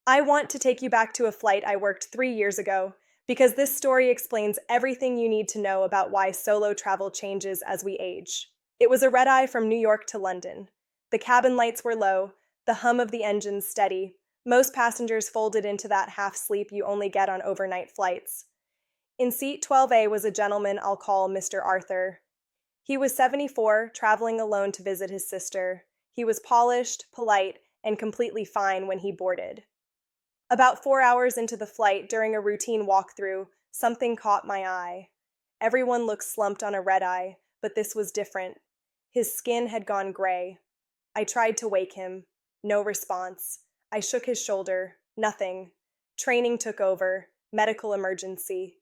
I want to take you back to a flight I worked 3 years ago because this story explains everything you need to know about why solo travel changes as we age. It was a red eye from New York to London. The cabin lights were low, the hum of the engines steady. Most passengers folded into that half sleep you only get on overnight flights. In seat 12A was a gentleman I'll call Mr. Arthur. He was 74, traveling alone to visit his sister. He was polished, polite, and completely fine when he boarded. About 4 hours into the flight, during a routine walkthrough, something caught my eye. Everyone looked slumped on a red eye, but this was different. His skin had gone gray. I tried to wake him. No response. I shook his shoulder. Nothing. Training took over. Medical emergency.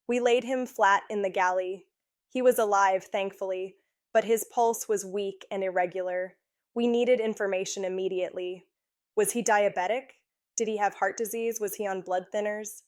We laid him flat in the galley. He was alive, thankfully, but his pulse was weak and irregular. We needed information immediately. Was he diabetic? Did he have heart disease? Was he on blood thinners?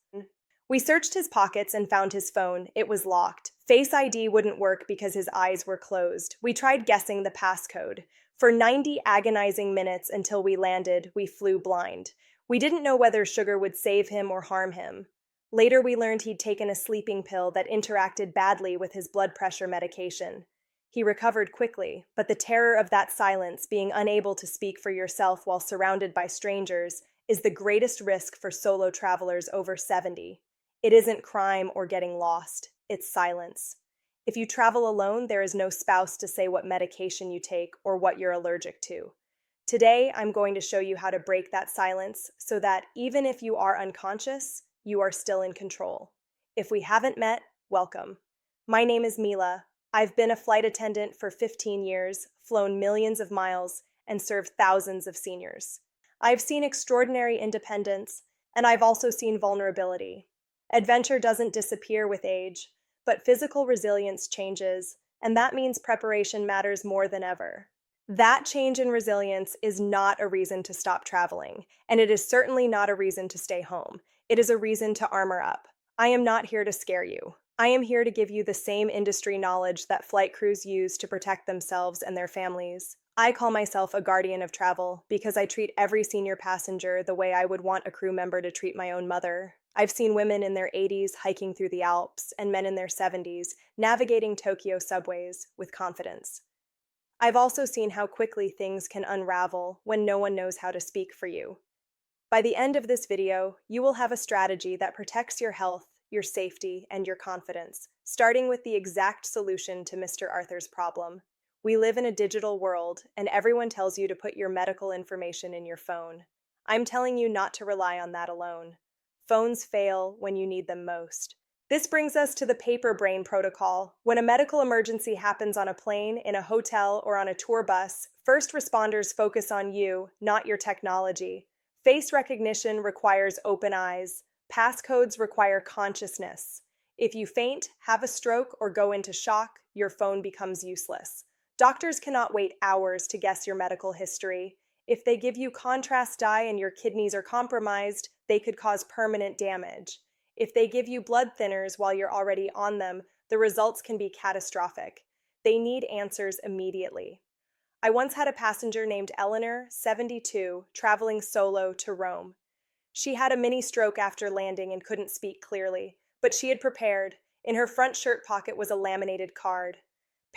We searched his pockets and found his phone. It was locked. Face ID wouldn't work because his eyes were closed. We tried guessing the passcode. For 90 agonizing minutes until we landed, we flew blind. We didn't know whether sugar would save him or harm him. Later, we learned he'd taken a sleeping pill that interacted badly with his blood pressure medication. He recovered quickly, but the terror of that silence, being unable to speak for yourself while surrounded by strangers, is the greatest risk for solo travelers over 70. It isn't crime or getting lost, it's silence. If you travel alone, there is no spouse to say what medication you take or what you're allergic to. Today, I'm going to show you how to break that silence so that even if you are unconscious, you are still in control. If we haven't met, welcome. My name is Mila. I've been a flight attendant for 15 years, flown millions of miles, and served thousands of seniors. I've seen extraordinary independence, and I've also seen vulnerability. Adventure doesn't disappear with age, but physical resilience changes, and that means preparation matters more than ever. That change in resilience is not a reason to stop traveling, and it is certainly not a reason to stay home. It is a reason to armor up. I am not here to scare you. I am here to give you the same industry knowledge that flight crews use to protect themselves and their families. I call myself a guardian of travel because I treat every senior passenger the way I would want a crew member to treat my own mother. I've seen women in their 80s hiking through the Alps and men in their 70s navigating Tokyo subways with confidence. I've also seen how quickly things can unravel when no one knows how to speak for you. By the end of this video, you will have a strategy that protects your health, your safety, and your confidence, starting with the exact solution to Mr. Arthur's problem. We live in a digital world, and everyone tells you to put your medical information in your phone. I'm telling you not to rely on that alone. Phones fail when you need them most. This brings us to the paper brain protocol. When a medical emergency happens on a plane, in a hotel, or on a tour bus, first responders focus on you, not your technology. Face recognition requires open eyes. Passcodes require consciousness. If you faint, have a stroke, or go into shock, your phone becomes useless. Doctors cannot wait hours to guess your medical history. If they give you contrast dye and your kidneys are compromised, they could cause permanent damage. If they give you blood thinners while you're already on them, the results can be catastrophic. They need answers immediately. I once had a passenger named Eleanor, 72, traveling solo to Rome. She had a mini stroke after landing and couldn't speak clearly, but she had prepared. In her front shirt pocket was a laminated card.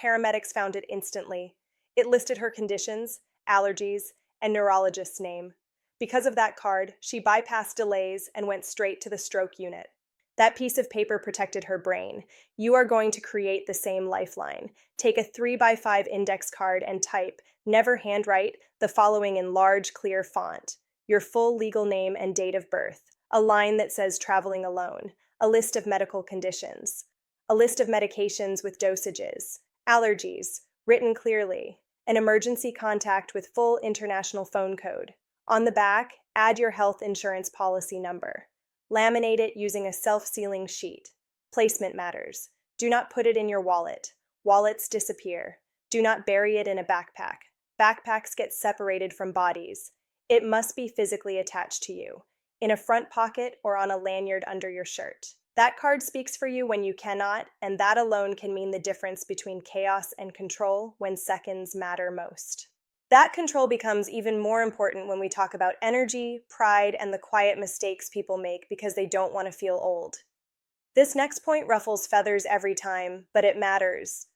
Paramedics found it instantly. It listed her conditions, allergies, and neurologist's name. Because of that card, she bypassed delays and went straight to the stroke unit. That piece of paper protected her brain. You are going to create the same lifeline. Take a 3x5 index card and type, never handwrite, the following in large, clear font. Your full legal name and date of birth. A line that says traveling alone. A list of medical conditions. A list of medications with dosages. Allergies, written clearly. An emergency contact with full international phone code. On the back, add your health insurance policy number. Laminate it using a self-sealing sheet. Placement matters. Do not put it in your wallet. Wallets disappear. Do not bury it in a backpack. Backpacks get separated from bodies. It must be physically attached to you, in a front pocket or on a lanyard under your shirt. That card speaks for you when you cannot, and that alone can mean the difference between chaos and control when seconds matter most. That control becomes even more important when we talk about energy, pride, and the quiet mistakes people make because they don't want to feel old. This next point ruffles feathers every time, but it matters.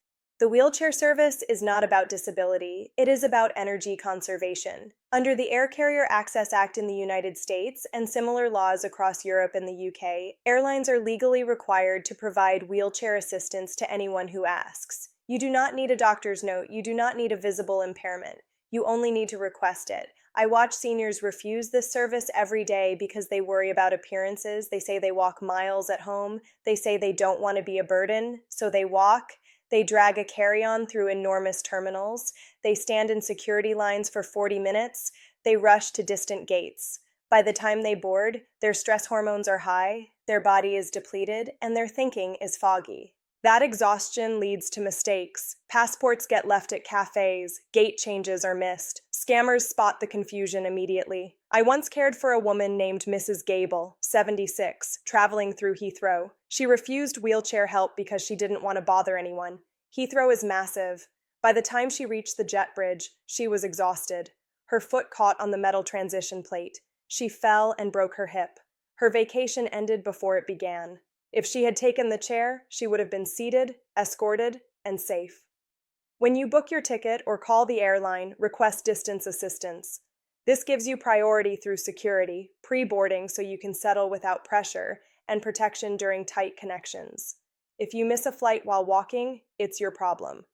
The wheelchair service is not about disability, it is about energy conservation. Under the Air Carrier Access Act in the United States and similar laws across Europe and the UK, airlines are legally required to provide wheelchair assistance to anyone who asks. You do not need a doctor's note, you do not need a visible impairment. You only need to request it. I watch seniors refuse this service every day because they worry about appearances. They say they walk miles at home. They say they don't want to be a burden, so they walk. They drag a carry-on through enormous terminals. They stand in security lines for 40 minutes. They rush to distant gates. By the time they board, their stress hormones are high, their body is depleted, and their thinking is foggy. That exhaustion leads to mistakes. Passports get left at cafes, gate changes are missed. Scammers spot the confusion immediately. I once cared for a woman named Mrs. Gable, 76, traveling through Heathrow. She refused wheelchair help because she didn't want to bother anyone. Heathrow is massive. By the time she reached the jet bridge, she was exhausted. Her foot caught on the metal transition plate. She fell and broke her hip. Her vacation ended before it began. If she had taken the chair, she would have been seated, escorted, and safe. When you book your ticket or call the airline, request distance assistance. This gives you priority through security, pre-boarding so you can settle without pressure, and protection during tight connections. If you miss a flight while walking, it's your problem.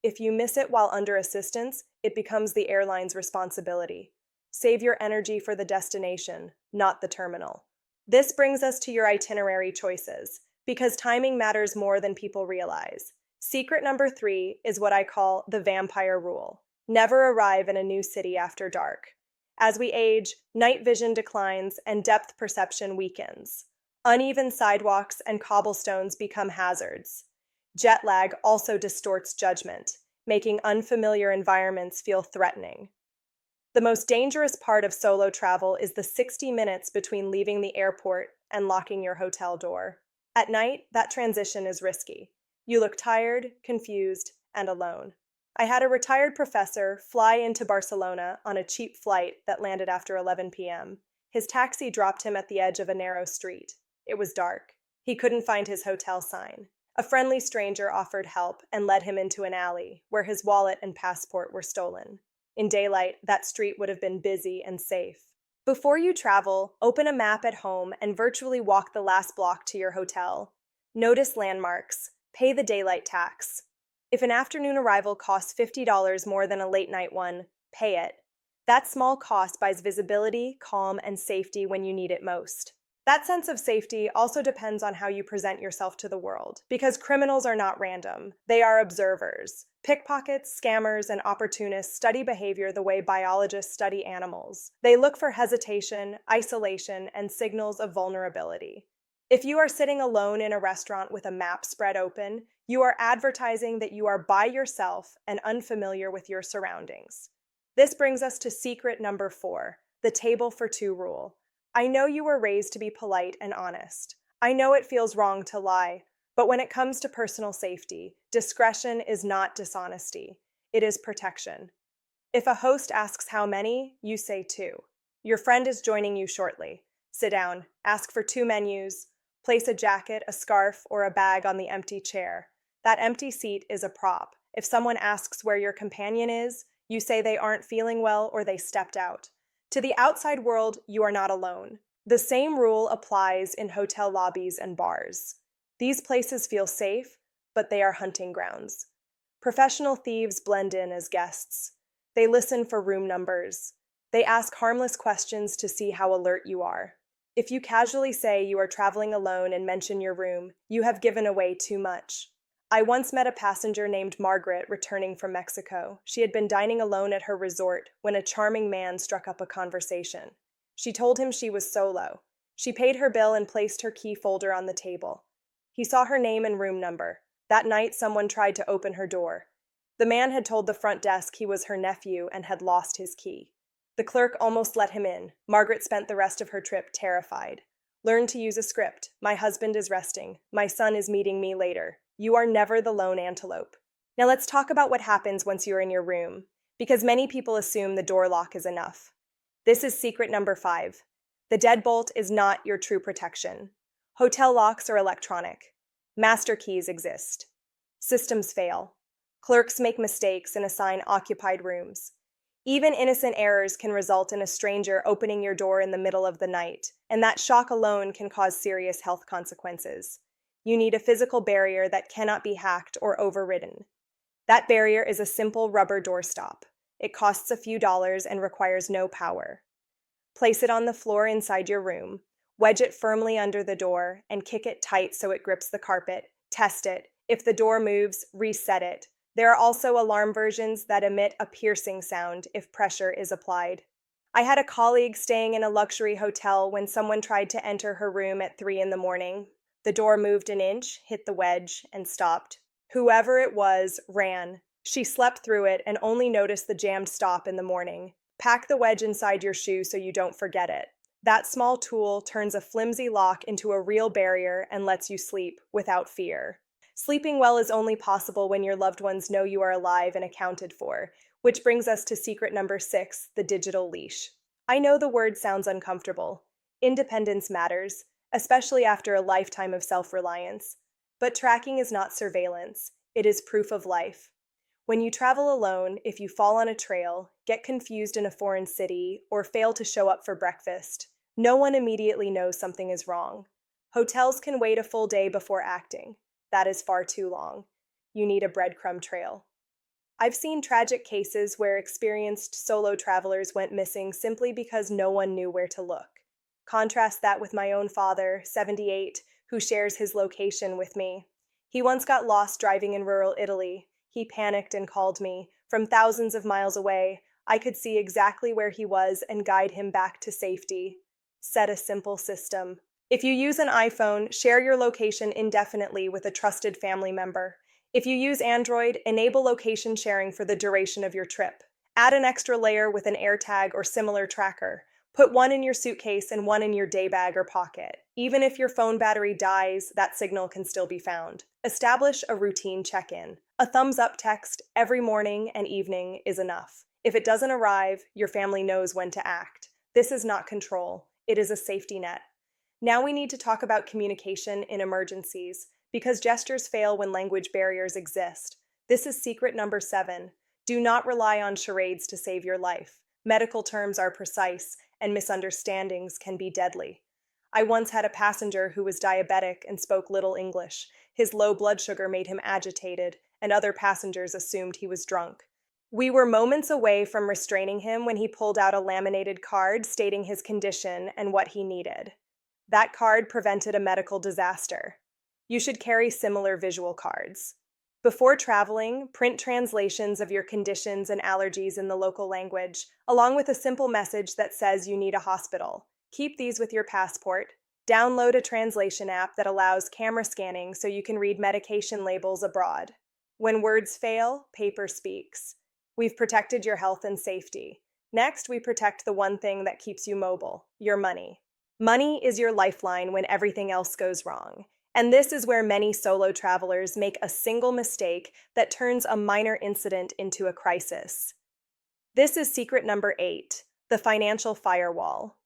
If you miss it while under assistance, it becomes the airline's responsibility. Save your energy for the destination, not the terminal. This brings us to your itinerary choices, because timing matters more than people realize. Secret number 3 is what I call the vampire rule. Never arrive in a new city after dark. As we age, night vision declines and depth perception weakens. Uneven sidewalks and cobblestones become hazards. Jet lag also distorts judgment, making unfamiliar environments feel threatening. The most dangerous part of solo travel is the 60 minutes between leaving the airport and locking your hotel door. At night, that transition is risky. You look tired, confused, and alone. I had a retired professor fly into Barcelona on a cheap flight that landed after 11 p.m. His taxi dropped him at the edge of a narrow street. It was dark. He couldn't find his hotel sign. A friendly stranger offered help and led him into an alley where his wallet and passport were stolen. In daylight, that street would have been busy and safe. Before you travel, open a map at home and virtually walk the last block to your hotel. Notice landmarks. Pay the daylight tax. If an afternoon arrival costs $50 more than a late-night one, pay it. That small cost buys visibility, calm, and safety when you need it most. That sense of safety also depends on how you present yourself to the world, because criminals are not random. They are observers. Pickpockets, scammers, and opportunists study behavior the way biologists study animals. They look for hesitation, isolation, and signals of vulnerability. If you are sitting alone in a restaurant with a map spread open, you are advertising that you are by yourself and unfamiliar with your surroundings. This brings us to secret number 4, the table for 2 rule. I know you were raised to be polite and honest. I know it feels wrong to lie, but when it comes to personal safety, discretion is not dishonesty. It is protection. If a host asks how many, you say 2. Your friend is joining you shortly. Sit down, ask for 2 menus, place a jacket, a scarf, or a bag on the empty chair. That empty seat is a prop. If someone asks where your companion is, you say they aren't feeling well or they stepped out. To the outside world, you are not alone. The same rule applies in hotel lobbies and bars. These places feel safe, but they are hunting grounds. Professional thieves blend in as guests. They listen for room numbers. They ask harmless questions to see how alert you are. If you casually say you are traveling alone and mention your room, you have given away too much. I once met a passenger named Margaret returning from Mexico. She had been dining alone at her resort when a charming man struck up a conversation. She told him she was solo. She paid her bill and placed her key folder on the table. He saw her name and room number. That night, someone tried to open her door. The man had told the front desk he was her nephew and had lost his key. The clerk almost let him in. Margaret spent the rest of her trip terrified. Learn to use a script. My husband is resting. My son is meeting me later. You are never the lone antelope. Now let's talk about what happens once you're in your room. because many people assume the door lock is enough. This is secret number 5. The deadbolt is not your true protection. Hotel locks are electronic. Master keys exist. Systems fail. Clerks make mistakes and assign occupied rooms. Even innocent errors can result in a stranger opening your door in the middle of the night, and that shock alone can cause serious health consequences. You need a physical barrier that cannot be hacked or overridden. That barrier is a simple rubber doorstop. It costs a few dollars and requires no power. Place it on the floor inside your room, wedge it firmly under the door, and kick it tight so it grips the carpet. Test it. If the door moves, reset it. There are also alarm versions that emit a piercing sound if pressure is applied. I had a colleague staying in a luxury hotel when someone tried to enter her room at 3 in the morning. The door moved an inch, hit the wedge, and stopped. Whoever it was ran. She slept through it and only noticed the jammed stop in the morning. Pack the wedge inside your shoe so you don't forget it. That small tool turns a flimsy lock into a real barrier and lets you sleep without fear. Sleeping well is only possible when your loved ones know you are alive and accounted for, which brings us to secret number 6, the digital leash. I know the word sounds uncomfortable. Independence matters, especially after a lifetime of self-reliance. But tracking is not surveillance. It is proof of life. When you travel alone, if you fall on a trail, get confused in a foreign city, or fail to show up for breakfast, no one immediately knows something is wrong. Hotels can wait a full day before acting. That is far too long. You need a breadcrumb trail. I've seen tragic cases where experienced solo travelers went missing simply because no one knew where to look. Contrast that with my own father, 78, who shares his location with me. He once got lost driving in rural Italy. He panicked and called me. From thousands of miles away, I could see exactly where he was and guide him back to safety. Set a simple system. If you use an iPhone, share your location indefinitely with a trusted family member. If you use Android, enable location sharing for the duration of your trip. Add an extra layer with an AirTag or similar tracker. Put one in your suitcase and one in your day bag or pocket. Even if your phone battery dies, that signal can still be found. Establish a routine check-in. A thumbs-up text every morning and evening is enough. If it doesn't arrive, your family knows when to act. This is not control. It is a safety net. Now we need to talk about communication in emergencies, because gestures fail when language barriers exist. This is secret number 7. Do not rely on charades to save your life. Medical terms are precise, and misunderstandings can be deadly. I once had a passenger who was diabetic and spoke little English. His low blood sugar made him agitated, and other passengers assumed he was drunk. We were moments away from restraining him when he pulled out a laminated card stating his condition and what he needed. That card prevented a medical disaster. You should carry similar visual cards. Before traveling, print translations of your conditions and allergies in the local language, along with a simple message that says you need a hospital. Keep these with your passport. Download a translation app that allows camera scanning so you can read medication labels abroad. When words fail, paper speaks. We've protected your health and safety. Next, we protect the one thing that keeps you mobile, your money. Money is your lifeline when everything else goes wrong. And this is where many solo travelers make a single mistake that turns a minor incident into a crisis. This is secret number 8, the financial firewall.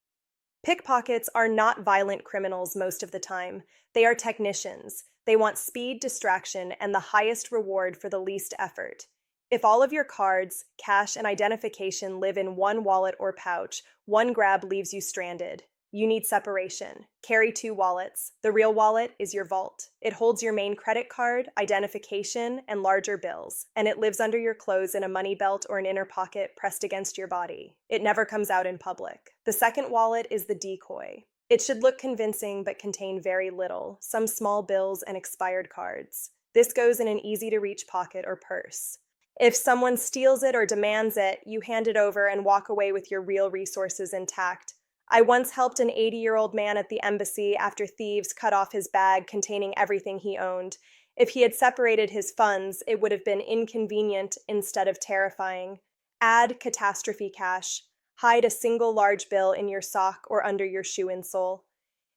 Pickpockets are not violent criminals most of the time. They are technicians. They want speed, distraction, and the highest reward for the least effort. If all of your cards, cash, and identification live in one wallet or pouch, one grab leaves you stranded. You need separation. Carry 2 wallets. The real wallet is your vault. It holds your main credit card, identification, and larger bills, and it lives under your clothes in a money belt or an inner pocket pressed against your body. It never comes out in public. The second wallet is the decoy. It should look convincing but contain very little, some small bills and expired cards. This goes in an easy-to-reach pocket or purse. If someone steals it or demands it, you hand it over and walk away with your real resources intact. I once helped an 80-year-old man at the embassy after thieves cut off his bag containing everything he owned. If he had separated his funds, it would have been inconvenient instead of terrifying. Add catastrophe cash. Hide a single large bill in your sock or under your shoe insole.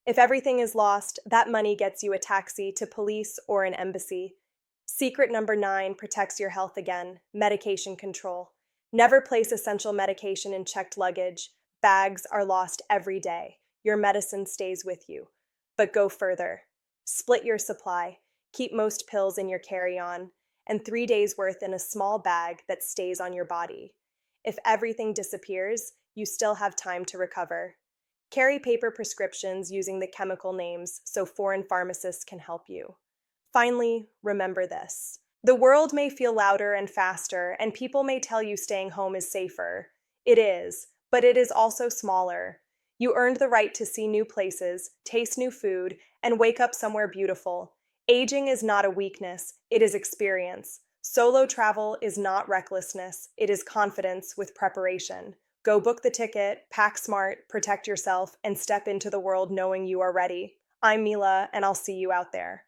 If everything is lost, that money gets you a taxi to police or an embassy. Secret number 9 protects your health again, medication control. Never place essential medication in checked luggage. Bags are lost every day. Your medicine stays with you. But go further. Split your supply. Keep most pills in your carry-on, and 3 days worth in a small bag that stays on your body. If everything disappears, you still have time to recover. Carry paper prescriptions using the chemical names so foreign pharmacists can help you. Finally, remember this. The world may feel louder and faster, and people may tell you staying home is safer. It is, but it is also smaller. You earned the right to see new places, taste new food, and wake up somewhere beautiful. Aging is not a weakness, it is experience. Solo travel is not recklessness, it is confidence with preparation. Go book the ticket, pack smart, protect yourself, and step into the world knowing you are ready. I'm Mila, and I'll see you out there.